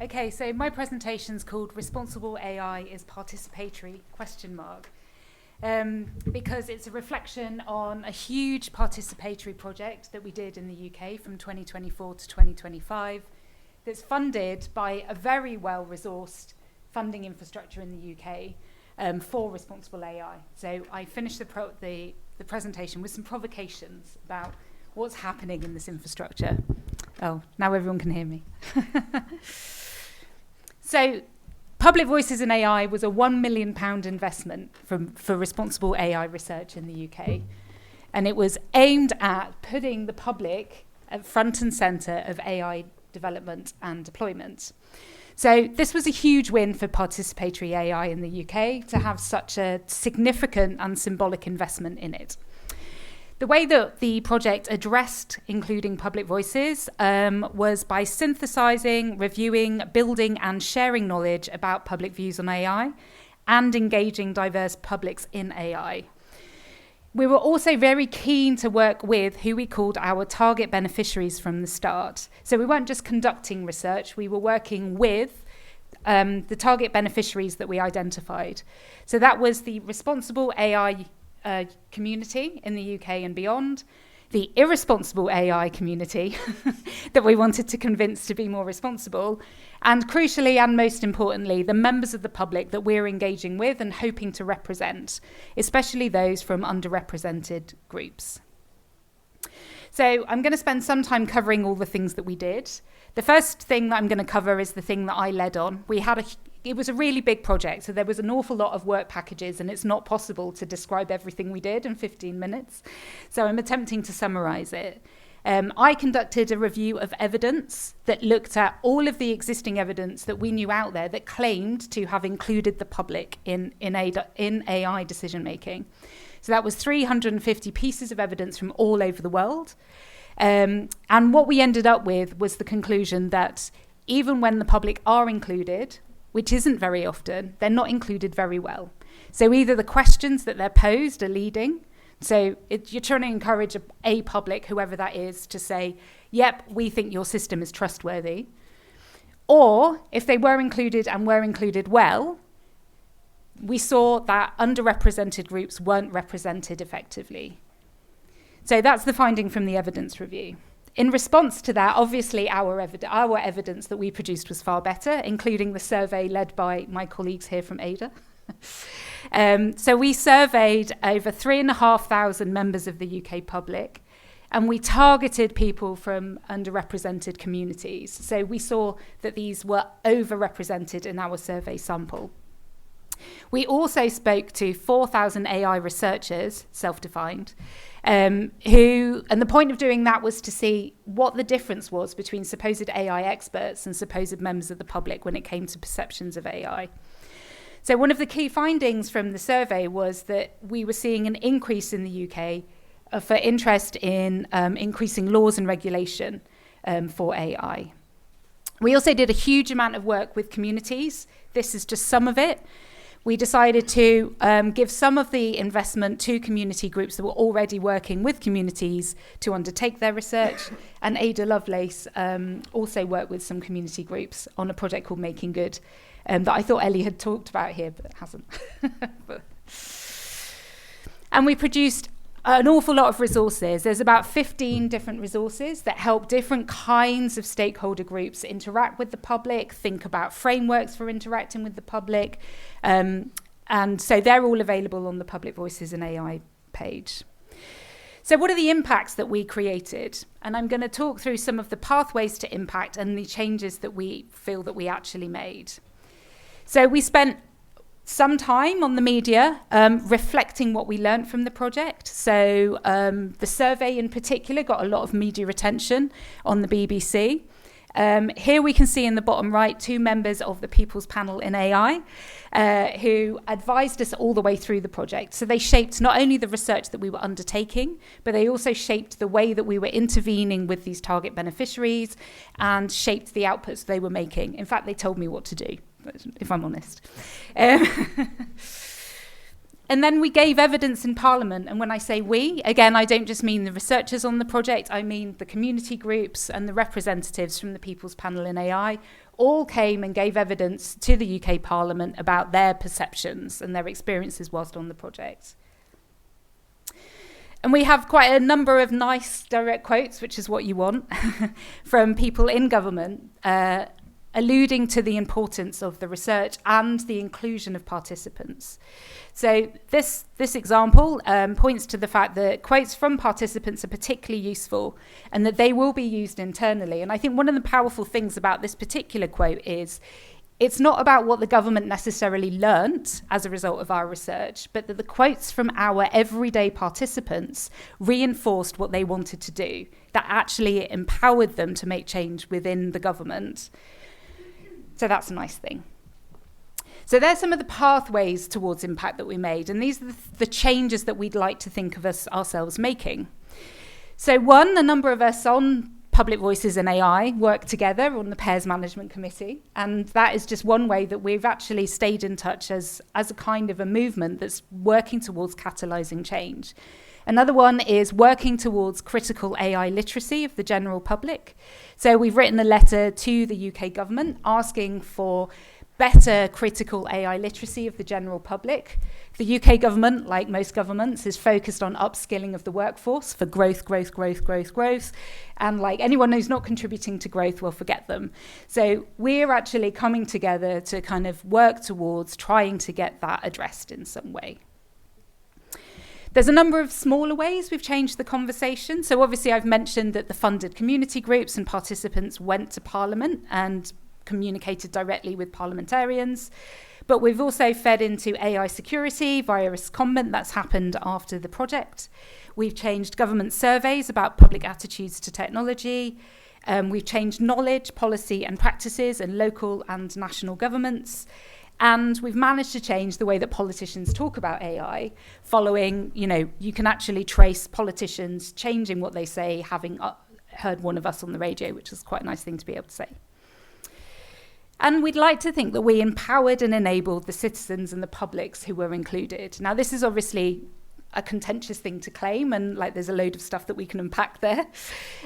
Okay, so my presentation's called Responsible AI is Participatory, ? Because it's a reflection on a huge participatory project that we did in the UK from 2024 to 2025 that's funded by a very well-resourced funding infrastructure in the UK for responsible AI. So I finished the presentation with some provocations about what's happening in this infrastructure. Oh, now everyone can hear me. So Public Voices in AI was a £1 million investment for responsible AI research in the UK. And it was aimed at putting the public at front and centre of AI development and deployment. So this was a huge win for participatory AI in the UK to have such a significant and symbolic investment in it. The way that the project addressed including public voices was by synthesizing, reviewing, building and sharing knowledge about public views on AI and engaging diverse publics in AI. We were also very keen to work with who we called our target beneficiaries from the start. So we weren't just conducting research, we were working with the target beneficiaries that we identified. So that was the responsible AI community in the UK and beyond, the irresponsible AI community that we wanted to convince to be more responsible, and crucially and most importantly, the members of the public that we're engaging with and hoping to represent, especially those from underrepresented groups. So I'm going to spend some time covering all the things that we did. The first thing that I'm going to cover is the thing that I led on. It was a really big project, so there was an awful lot of work packages, and it's not possible to describe everything we did in 15 minutes. So I'm attempting to summarize it. I conducted a review of evidence that looked at all of the existing evidence that we knew out there that claimed to have included the public in AI decision making. So that was 350 pieces of evidence from all over the world. And what we ended up with was the conclusion that even when the public are included, which isn't very often, they're not included very well. So either the questions that they're posed are leading, so you're trying to encourage a public, whoever that is, to say, yep, we think your system is trustworthy. Or if they were included and were included well, we saw that underrepresented groups weren't represented effectively. So that's the finding from the evidence review. In response to that, obviously our evidence that we produced was far better, including the survey led by my colleagues here from ADA. So we surveyed over 3,500 members of the UK public, and we targeted people from underrepresented communities. So we saw that these were overrepresented in our survey sample. We also spoke to 4,000 AI researchers, self-defined, and the point of doing that was to see what the difference was between supposed AI experts and supposed members of the public when it came to perceptions of AI. So one of the key findings from the survey was that we were seeing an increase in the UK for interest in increasing laws and regulation for AI. We also did a huge amount of work with communities. This is just some of it. We decided to give some of the investment to community groups that were already working with communities to undertake their research. And Ada Lovelace also worked with some community groups on a project called Making Good that I thought Ellie had talked about here, but hasn't. And we produced an awful lot of resources. There's about 15 different resources that help different kinds of stakeholder groups interact with the public, think about frameworks for interacting with the public. And so they're all available on the Public Voices in AI page. So what are the impacts that we created? And I'm going to talk through some of the pathways to impact and the changes that we feel that we actually made. So we spent some time on the media reflecting what we learned from the project. So the survey in particular got a lot of media attention on the BBC. Here we can see in the bottom right 2 members of the People's Panel in AI who advised us all the way through the project. So they shaped not only the research that we were undertaking, but they also shaped the way that we were intervening with these target beneficiaries and shaped the outputs they were making. In fact, they told me what to do, if I'm honest. And then we gave evidence in Parliament. And when I say we, again, I don't just mean the researchers on the project, I mean the community groups and the representatives from the People's Panel in AI all came and gave evidence to the UK Parliament about their perceptions and their experiences whilst on the project. And we have quite a number of nice direct quotes, which is what you want, from people in government, alluding to the importance of the research and the inclusion of participants. So this example points to the fact that quotes from participants are particularly useful and that they will be used internally. And I think one of the powerful things about this particular quote is it's not about what the government necessarily learnt as a result of our research, but that the quotes from our everyday participants reinforced what they wanted to do, that actually empowered them to make change within the government. So that's a nice thing. So there's some of the pathways towards impact that we made, and these are the changes that we'd like to think of ourselves making. So one, a number of us on Public Voices in AI work together on the Pairs Management Committee, and that is just one way that we've actually stayed in touch as a kind of a movement that's working towards catalysing change. Another one is working towards critical AI literacy of the general public. So we've written a letter to the UK government asking for better critical AI literacy of the general public. The UK government, like most governments, is focused on upskilling of the workforce for growth. And like anyone who's not contributing to growth, will forget them. So we're actually coming together to kind of work towards trying to get that addressed in some way. There's a number of smaller ways we've changed the conversation. So obviously I've mentioned that the funded community groups and participants went to Parliament and communicated directly with parliamentarians. But we've also fed into AI security via a secondment that's happened after the project. We've changed government surveys about public attitudes to technology. We've changed knowledge, policy and practices in local and national governments. And we've managed to change the way that politicians talk about AI following, you can actually trace politicians changing what they say, having heard one of us on the radio, which is quite a nice thing to be able to say. And we'd like to think that we empowered and enabled the citizens and the publics who were included. Now, this is obviously a contentious thing to claim, and there's a load of stuff that we can unpack there.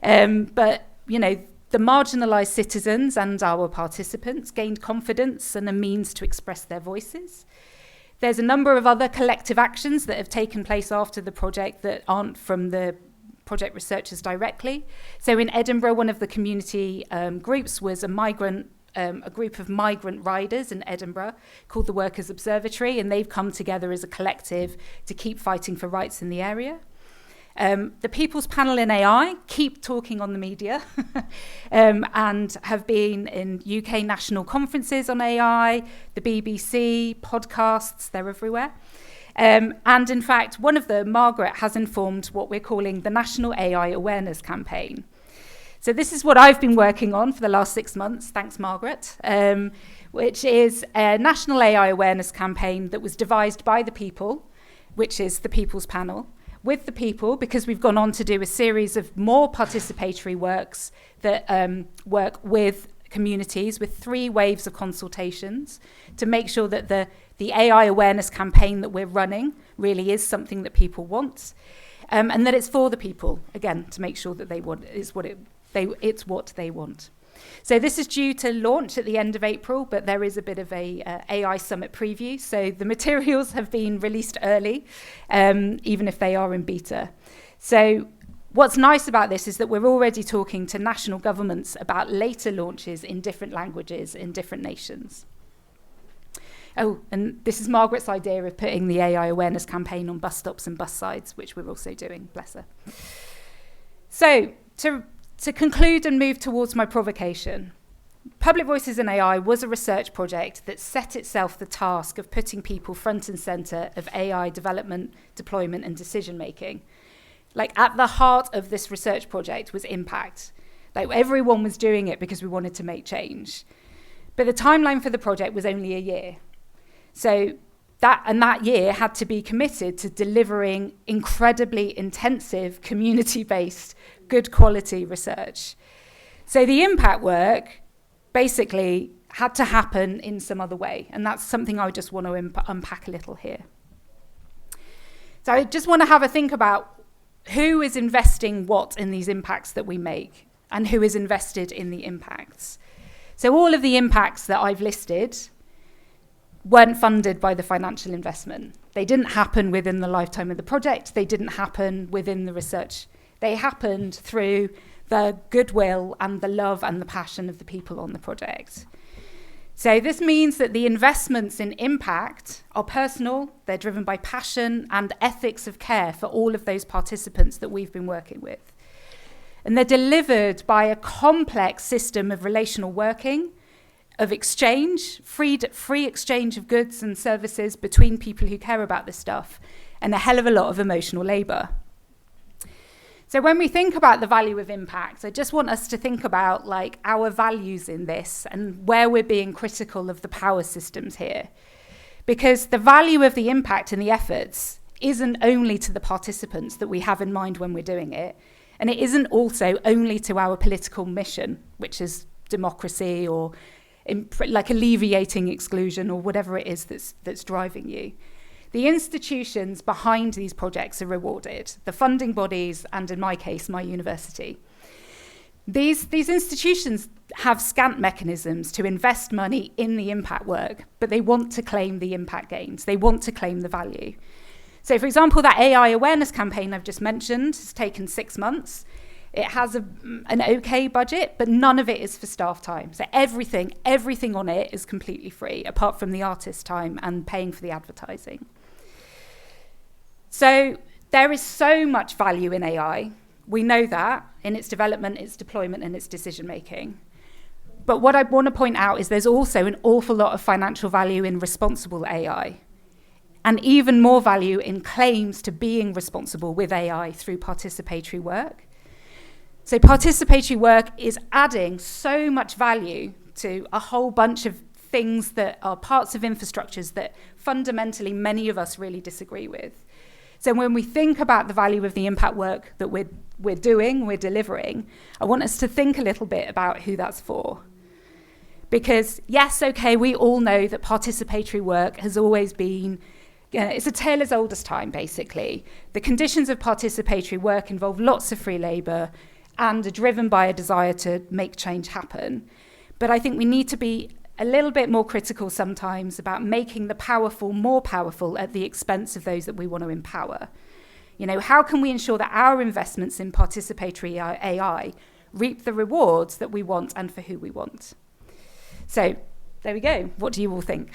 But, the marginalised citizens and our participants gained confidence and a means to express their voices. There's a number of other collective actions that have taken place after the project that aren't from the project researchers directly. So in Edinburgh, one of the community groups was a group of migrant riders in Edinburgh called the Workers' Observatory, and they've come together as a collective to keep fighting for rights in the area. The People's Panel in AI keep talking on the media and have been in UK national conferences on AI, the BBC, podcasts, they're everywhere. And in fact, one of them, Margaret, has informed what we're calling the National AI Awareness Campaign. So this is what I've been working on for the last 6 months, thanks Margaret, which is a national AI awareness campaign that was devised by the people, which is the People's Panel, with the people, because we've gone on to do a series of more participatory works that work with communities with 3 waves of consultations to make sure that the AI awareness campaign that we're running really is something that people want, and that it's for the people, again, to make sure that it's what they want. So this is due to launch at the end of April, but there is a bit of a AI Summit preview. So the materials have been released early, even if they are in beta. So what's nice about this is that we're already talking to national governments about later launches in different languages in different nations. Oh, and this is Margaret's idea of putting the AI awareness campaign on bus stops and bus sides, which we're also doing, bless her. So to conclude and move towards my provocation, Public Voices in AI was a research project that set itself the task of putting people front and centre of AI development, deployment and decision making. At the heart of this research project was impact. Everyone was doing it because we wanted to make change. But the timeline for the project was only a year. So that year had to be committed to delivering incredibly intensive, community-based, good quality research. So the impact work basically had to happen in some other way, and that's something I just want to unpack a little here. So I just want to have a think about who is investing what in these impacts that we make and who is invested in the impacts. So all of the impacts that I've listed weren't funded by the financial investment. They didn't happen within the lifetime of the project. They didn't happen within the research. They happened through the goodwill and the love and the passion of the people on the project. So this means that the investments in impact are personal, they're driven by passion and ethics of care for all of those participants that we've been working with. And they're delivered by a complex system of relational working, of exchange, free exchange of goods and services between people who care about this stuff, and a hell of a lot of emotional labour. So when we think about the value of impact, I just want us to think about like our values in this and where we're being critical of the power systems here. Because the value of the impact and the efforts isn't only to the participants that we have in mind when we're doing it, and it isn't also only to our political mission, which is democracy or like alleviating exclusion or whatever it is that's driving you. The institutions behind these projects are rewarded, the funding bodies, and in my case, my university. These institutions have scant mechanisms to invest money in the impact work, but they want to claim the impact gains. They want to claim the value. So, for example, that AI awareness campaign I've just mentioned has taken 6 months. It has an okay budget, but none of it is for staff time. So everything on it is completely free, apart from the artist time and paying for the advertising. So there is so much value in AI. We know that in its development, its deployment, and its decision-making. But what I want to point out is there's also an awful lot of financial value in responsible AI, and even more value in claims to being responsible with AI through participatory work. So participatory work is adding so much value to a whole bunch of things that are parts of infrastructures that fundamentally many of us really disagree with. So when we think about the value of the impact work that we're doing, we're delivering, I want us to think a little bit about who that's for. Because yes, okay, we all know that participatory work has always been, it's a tale as old as time, basically. The conditions of participatory work involve lots of free labour and are driven by a desire to make change happen. But I think we need to be a little bit more critical sometimes about making the powerful more powerful at the expense of those that we want to empower. You know, how can we ensure that our investments in participatory AI reap the rewards that we want and for who we want? So there we go. What do you all think?